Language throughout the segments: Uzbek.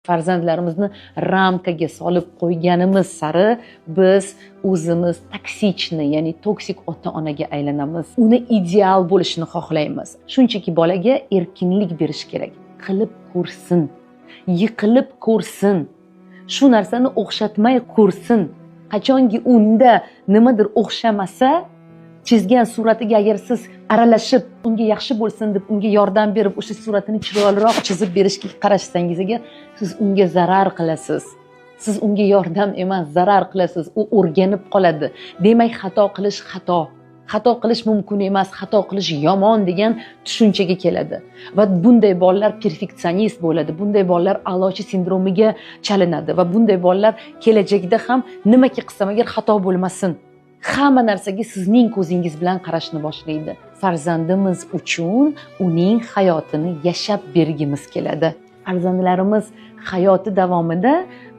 Farzandlarimizni ramkaga solib qo'yganimiz sari biz o'zimiz ya'ni toksik ota-onaga aylanamiz. Uni ideal bo'lishini xohlaymiz. Shunchaki bolaga erkinlik berish kerak. Qilib ko'rsin, yiqilib ko'rsin, shu narsani o'xshatmay ko'rsin. Qachonki unda nimadir o'xshamasa, chizgan suratiga agar siz aralashib, unga yaxshi bo'lsin deb unga yordam berib, o'sha suratini chiroyliroq chizib berishga qarashsangiz agar, siz unga zarar qilasiz. Siz unga yordam emas, zarar qilasiz. U o'rganib qoladi. Demak, xato qilish xato. Xato qilish mumkin emas, xato qilish yomon degan tushunchaga keladi. Va bunday bolalar perfeksionist bo'ladi. Bunday bolalar a'lochi sindromiga chalinadi va bunday bolalar kelajakda ham nimaki qilsam agar xato bo'lmasin, hamma narsaga sizning ko'zingiz bilan qarashni boshlaydi. Farzandimiz uchun uning hayotini yashab bergimiz keladi. Farzandlarimiz hayoti davomida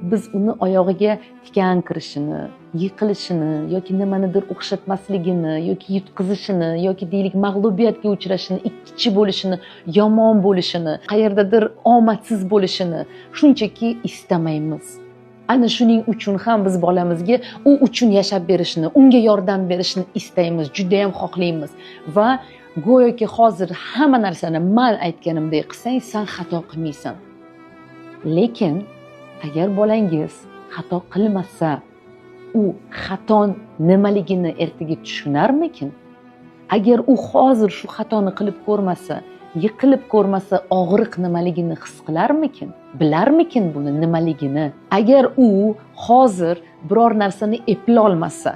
biz uni oyog'iga tikan kirishini, yiqilishini yoki nimanidir o'xshatmasligini yoki yutqizishini yoki deylik mag'lubiyatga uchrashini, ikkichi bo'lishini, yomon bo'lishini, qayerdadir omadsiz bo'lishini shunchaki istamaymiz. Ana shuning uchun ham biz bolamizga u uchun yashab berishni, unga yordam berishni istaymiz, juda ham xohlaymiz va go'yoki hozir hamma narsani men aytganimdek qilsang, sen xato qilmaysan. Lekin agar bolangiz xato qilmasa, u xato nimaligini ertaga tushunarmikin? Agar u hozir shu xatoni qilib ko'rmasa, yiqilib ko'rmasa, og'riq nimaligini his qilarmikin? Bilarmikin buni nimaligini? Agar u hozir biror narsani eplolmasa,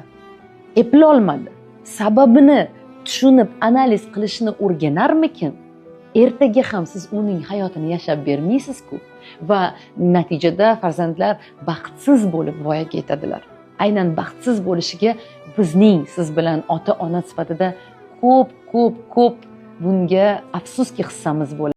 eplolmadi, sababini tushunib analiz qilishni o'rganarmikin? Ertaga ham siz uning hayotini yashab bermaysiz-ku va natijada farzandlar baxtsiz bo'lib voyaga yetadilar. Aynan baxtsiz bo'lishiga bizning siz bilan ota-ona sifatida ko'p bunga afsuski hissamiz bo'ladi.